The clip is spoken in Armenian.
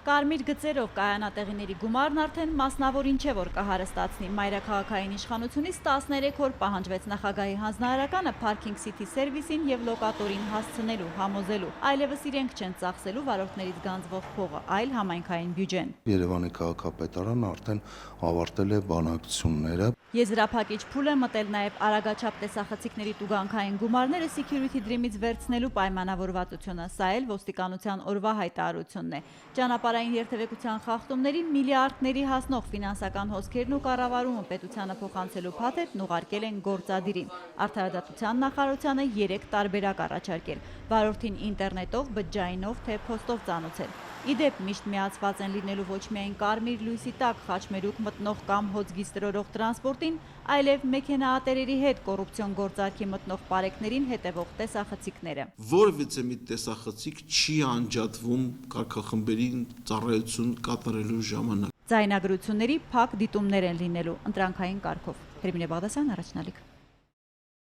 Կարմիր գծերով կայանատեղիների գումարն արդեն մասնավորին չէ, որ կհարստացնի։ Մայրաքաղաքային իշխանությունից 13 օր պահանջվեց նախագահի հանձնարարականը Parking City Service-ին եւ լոկատորին հասցնելու, համոզելու։ Այլևս իրենք չեն ծախսելու վարորդներից գանձվող փողը, այլ համայնքային բյուջեն։ Երևանի քաղաքապետարանը արդեն ավարտել է բանակցությունները։ Եզրափակիչ փուլ է մտել նաև արագաչափ տեսախցիկների տուգանքային գումարները Security Dream-ից վերցնելու պայմանավորվածությունը, սա էլ ոստիկանության օրվա հայտարարությունն է։ Ճանապարհային երթևեկության խախտումների միլիարդների հասնող ֆինանսական հոսքերն ու կառավարումը պետությանը փոխանցելու փաթեթն ուղարկել են գործադիրին։ Արդարադատության նախարարությանը 3 տարբերակ առաջարկել՝ վարորդին ինտերնետով, բջջայինով թե փոստով ծանոթել։ Իդեպ միշտ միացված են լինելու ոչ միայն կարմիր լույսի տակ խաչմերուկ մտնող կամ հոծգի ստրորող տրանսպորտին, այլև մեքենաատերերի հետ կոռուպցիոն գործարքի մտնող պարեկներին հետևող տեսախցիկները։ Որևէ մի տեսախցիկ չի անջատվում կարգախմբերին ծառայություն կատարելու ժամանակ։ Ձայնագրությունների փակ դիտումներ են լինելու ընտրանքային կարգով։ Հերմինե Բաղդասյան, առաջնալիք։